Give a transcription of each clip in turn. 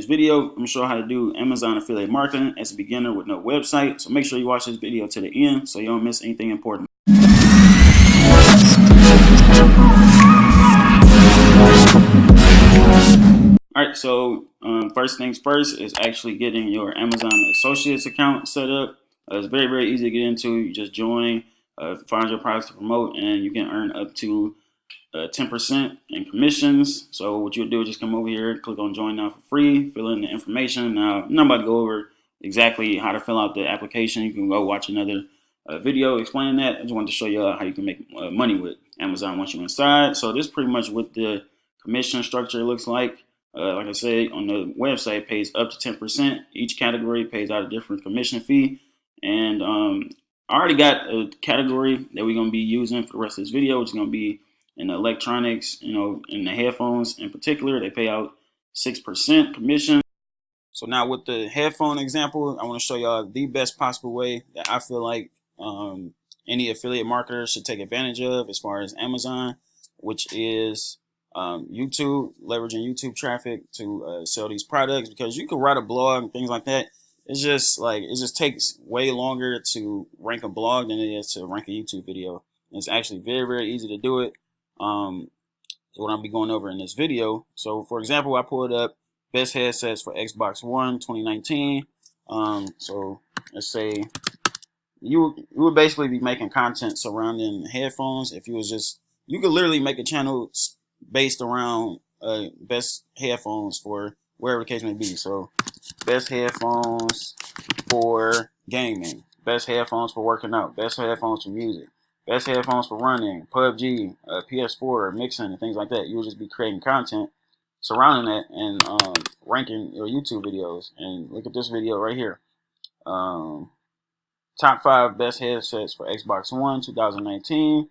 this video, I'm going to show you how to do Amazon affiliate marketing as a beginner with no website. So make sure you watch this video to the end so you don't miss anything important. Alright, so first things first is actually getting your Amazon Associates account set up. It's very, very easy to get into. You just join, find your products to promote, and you can earn up to 10% in commissions. So what you'll do is just come over here, click on join now for free, fill in the information. Now, I'm not about to go over exactly how to fill out the application. You can go watch another video explaining that. I just wanted to show you how you can make money with Amazon once you're inside. So this is pretty much what the commission structure looks like. Like I said, on the website, it pays up to 10%. Each category pays out a different commission fee. And I already got a category that we're going to be using for the rest of this video, which is going to be in the electronics, in the headphones in particular. They pay out 6% commission. So now with the headphone example, I want to show y'all the best possible way that I feel like any affiliate marketer should take advantage of as far as Amazon, which is YouTube, leveraging YouTube traffic to sell these products, because you can write a blog and things like that. It's just like, it just takes way longer to rank a blog than it is to rank a YouTube video. It's actually very, very easy to do it. What I'll be going over in this video. So for example, I pulled up best headsets for Xbox One 2019. So let's say you would basically be making content surrounding headphones. If you was just, you could literally make a channel based around best headphones for wherever the case may be. So best headphones for gaming, best headphones for working out, best headphones for music, best headphones for running, PUBG, PS4, mixing, and things like that. You would just be creating content surrounding that and ranking your YouTube videos. And look at this video right here. Top 5 best headsets for Xbox One 2019.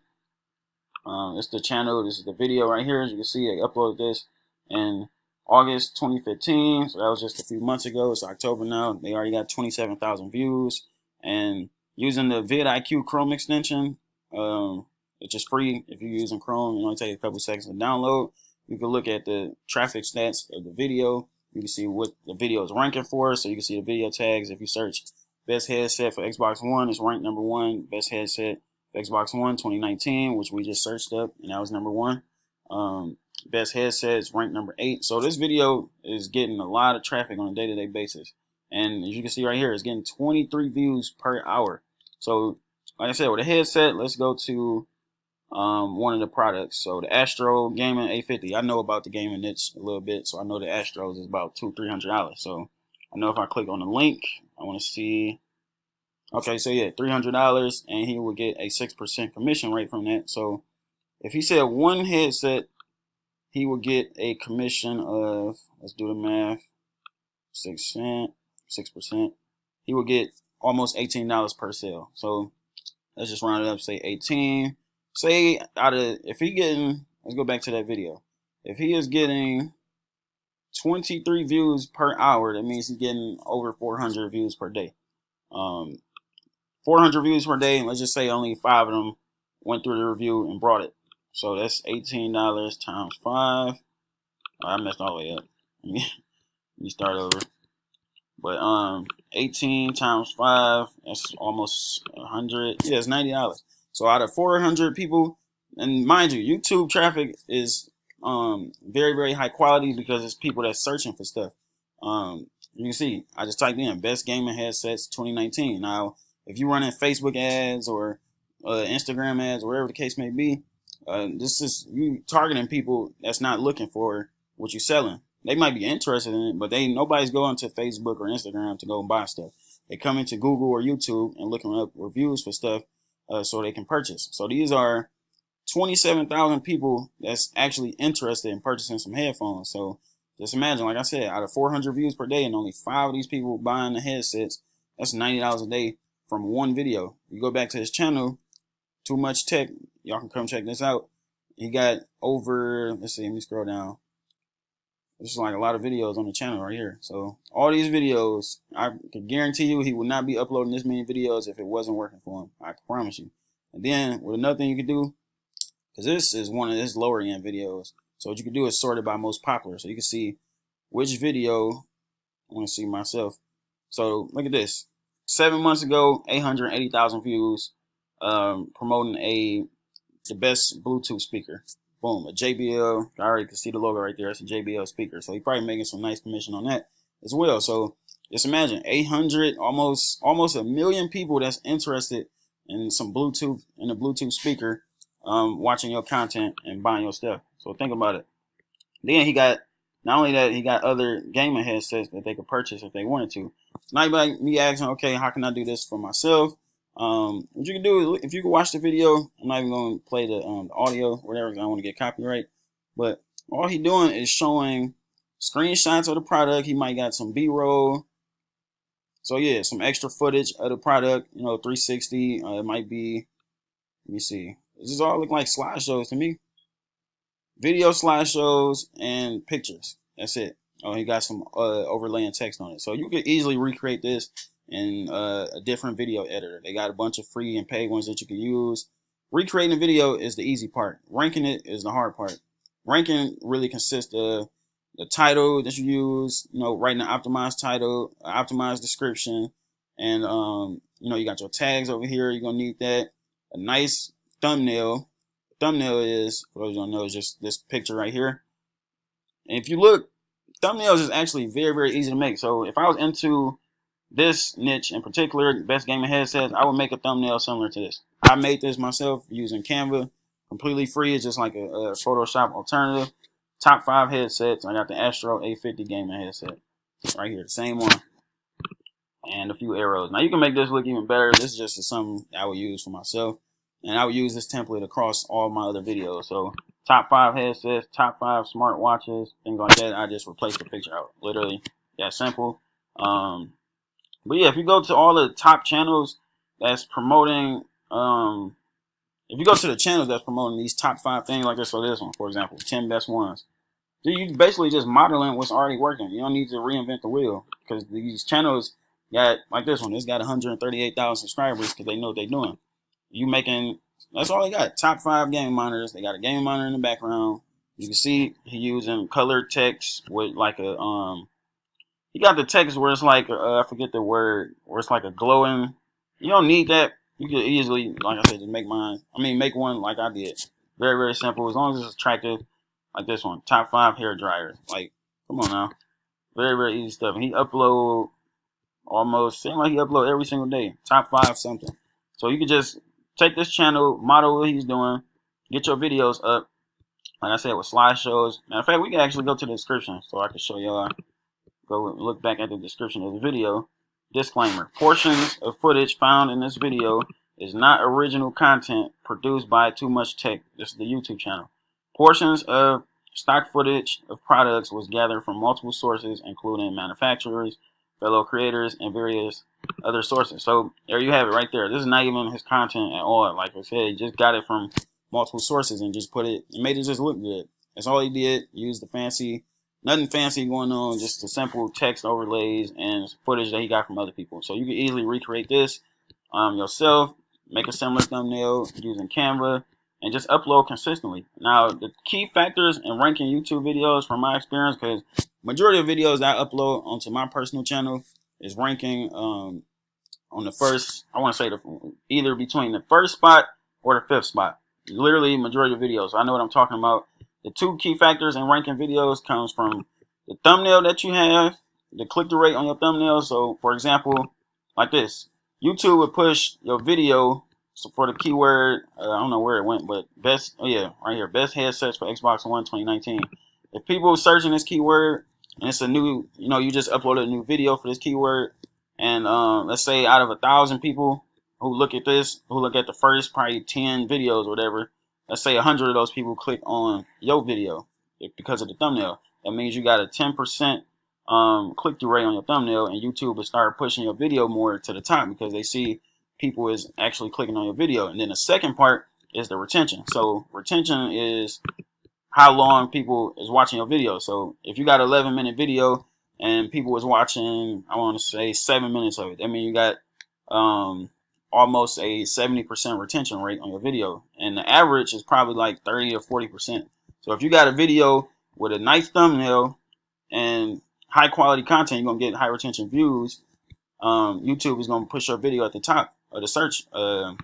It's the channel. This is the video right here. As you can see, I uploaded this in August 2015. So that was just a few months ago. It's October now. They already got 27,000 views. And using the vidIQ Chrome extension, it's just free. If you're using Chrome, it only takes a couple seconds to download. You can look at the traffic stats of the video. You can see what the video is ranking for. So you can see the video tags. If you search best headset for Xbox One, it's ranked number 1. Best headset for Xbox One 2019, which we just searched up, and that was number 1. Best headset is ranked number 8. So this video is getting a lot of traffic on a day-to-day basis. And as you can see right here, it's getting 23 views per hour. So like I said, with a headset, let's go to one of the products. So the Astro Gaming A50. I know about the gaming niche a little bit, so I know the Astros is about $200-300. So I know if I click on the link, I want to see. Okay, so yeah, $300, and he will get a 6% commission rate from that. So if he said one headset, he will get a commission of, let's do the math, 6%. He will get almost $18 per sale. So let's just round it up, say 18. Say if he getting, let's go back to that video. If he is getting 23 views per hour, that means he's getting over 400 views per day. 400 views per day, and let's just say only 5 of them went through the review and brought it. So that's $18 times 5. I messed all the way up. Let me start over. But 18 times 5, that's almost 100. Yeah, it's $90. So out of 400 people, and mind you, YouTube traffic is very, very high quality because it's people that's searching for stuff. You can see, I just typed in best gaming headsets 2019. Now, if you're running Facebook ads or Instagram ads, or whatever the case may be, this is you targeting people that's not looking for what you're selling. They might be interested in it, but nobody's going to Facebook or Instagram to go buy stuff. They come into Google or YouTube and looking up reviews for stuff so they can purchase. So these are 27,000 people that's actually interested in purchasing some headphones. So just imagine, like I said, out of 400 views per day and only 5 of these people buying the headsets, that's $90 a day from one video. You go back to his channel, Too Much Tech. Y'all can come check this out. He got over, let's see, let me scroll down. There's like a lot of videos on the channel right here. So all these videos, I can guarantee you he would not be uploading this many videos if it wasn't working for him. I promise you. And then with another thing you could do, because this is one of his lower end videos. So what you can do is sort it by most popular. So you can see which video I want to see myself. So look at this. 7 months ago, 880,000 views, promoting the best Bluetooth speaker. Boom, a JBL. I already can see the logo right there. It's a JBL speaker. So he's probably making some nice commission on that as well. So just imagine 800, almost a million people that's interested in some Bluetooth and a Bluetooth speaker, watching your content and buying your stuff. So think about it. Then he got, not only that, he got other gaming headsets that they could purchase if they wanted to. It's not like me asking, okay, how can I do this for myself? What you can do is, if you can watch the video, I'm not even going to play the audio, whatever, because I don't want to get copyright. But all he doing is showing screenshots of the product. He might got some B-roll. So yeah, some extra footage of the product, 360. It might be, let me see. This is all look like slideshows to me. Video slideshows and pictures. That's it. Oh, he got some overlaying text on it. So you could easily recreate this in a different video editor. They got a bunch of free and paid ones that you can use. Recreating a video is the easy part. Ranking it is the hard part. Ranking really consists of the title that you use, writing an optimized title, optimized description, and you got your tags over here. You're gonna need that. A nice thumbnail. Thumbnail is, for those you don't know, is just this picture right here. And if you look, thumbnails is actually very, very easy to make. So if I was into this niche in particular, best gaming headsets, I would make a thumbnail similar to this. I made this myself using Canva, completely free. It's just like a Photoshop alternative. Top 5 headsets. I got the Astro A50 gaming headset right here, the same one, and a few arrows. Now you can make this look even better. This is just something I would use for myself, and I would use this template across all my other videos. So top 5 headsets, top 5 smart watches, things like that. I just replace the picture out. Literally that simple. But yeah, if you go to all the top channels that's promoting, if you go to the channels that's promoting these top 5 things like this, so this one, for example, 10 best ones. You basically just modeling what's already working. You don't need to reinvent the wheel, because these channels got, like this one, it's got 138,000 subscribers because they know what they're doing. You making, that's all they got. Top 5 gaming monitors. They got a gaming monitor in the background. You can see he using colored text with like a he got the text where it's like I forget the word, where it's like a glowing. You don't need that. You could easily, like I said, just make make one like I did. Very, very simple. As long as it's attractive, like this one. Top 5 hair dryers. Like, come on now. Very, very easy stuff. And he upload seems like he upload every single day. Top 5 something. So you can just take this channel, model what he's doing, get your videos up. Like I said, with slideshows. Matter of fact, we can actually go to the description so I can show y'all. Go look back at the description of the video. Disclaimer: portions of footage found in this video is not original content produced by Too Much Tech. This is the YouTube channel. Portions of stock footage of products was gathered from multiple sources, including manufacturers, fellow creators, and various other sources. So there you have it right there. This is not even his content at all. Like I said, he just got it from multiple sources and just put it, and made it just look good. That's all he did. Used the fancy, nothing fancy going on, just the simple text overlays and footage that he got from other people. So you can easily recreate this yourself, make a similar thumbnail using Canva, and just upload consistently. Now, the key factors in ranking YouTube videos, from my experience, because majority of videos that I upload onto my personal channel is ranking on the first, I want to say either between the first spot or the 5th spot. Literally, majority of videos. I know what I'm talking about. The 2 key factors in ranking videos comes from the thumbnail that you have, the click-through rate on your thumbnail. So, for example, like this, YouTube would push your video for the keyword, I don't know where it went, but best, oh yeah, right here, best headsets for Xbox One 2019. If people searching this keyword, and it's a new, you just uploaded a new video for this keyword, and let's say out of 1,000 people who look at this, who look at the first probably 10 videos or whatever, let's say 100 of those people click on your video because of the thumbnail. That means you got a 10% click-through rate on your thumbnail, and YouTube will start pushing your video more to the top because they see people is actually clicking on your video. And then the second part is the retention. So retention is how long people is watching your video. So if you got an 11-minute video and people was watching, I want to say 7 minutes of it, that means you got almost a 70% retention rate on your video, and the average is probably like 30 or 40%. So if you got a video with a nice thumbnail and high quality content, you're gonna get high retention views. YouTube is gonna push your video at the top of the search, and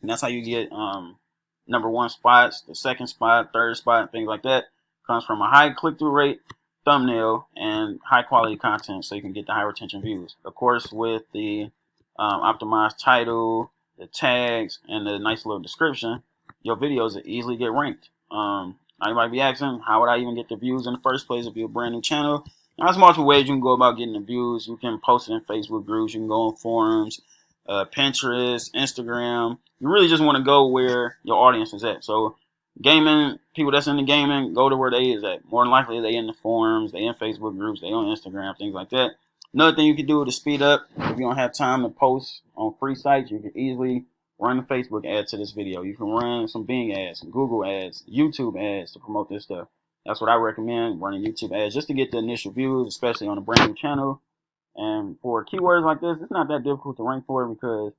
that's how you get #1 spots, the second spot, third spot, things like that. Comes from a high click-through rate, thumbnail, and high quality content, so you can get the high retention views. Of course, with the optimized title, the tags, and the nice little description, your videos will easily get ranked. Now you might be asking, how would I even get the views in the first place if you're a brand new channel? Now, there's multiple ways you can go about getting the views. You can post it in Facebook groups. You can go on forums, Pinterest, Instagram. You really just want to go where your audience is at. So gaming, people that's into gaming, go to where they is at. More than likely, they in the forums, they in Facebook groups, they on Instagram, things like that. Another thing you can do to speed up, if you don't have time to post on free sites, you can easily run a Facebook ad to this video. You can run some Bing ads, some Google ads, YouTube ads to promote this stuff. That's what I recommend, running YouTube ads just to get the initial views, especially on a brand new channel. And for keywords like this, it's not that difficult to rank for because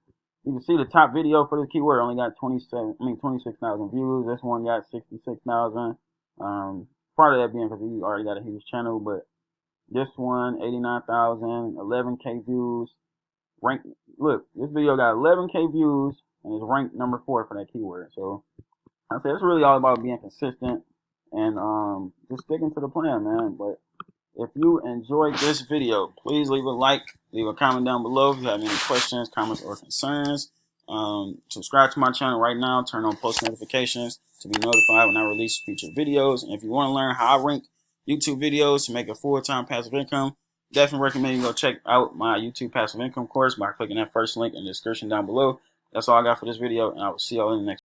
you can see the top video for the keyword only got 26,000 views. This one got 66,000. Part of that being because he already got a huge channel, but this one 89,000, 11K views. Look, this video got 11K views and is ranked #4 for that keyword. So I say it's really all about being consistent and just sticking to the plan, man. But if you enjoyed this video, please leave a like, leave a comment down below if you have any questions, comments, or concerns. Subscribe to my channel right now. Turn on post notifications to be notified when I release future videos. And if you want to learn how I rank YouTube videos to make a full-time passive income, definitely recommend you go check out my YouTube passive income course by clicking that first link in the description down below. That's all I got for this video, and I will see y'all in the next.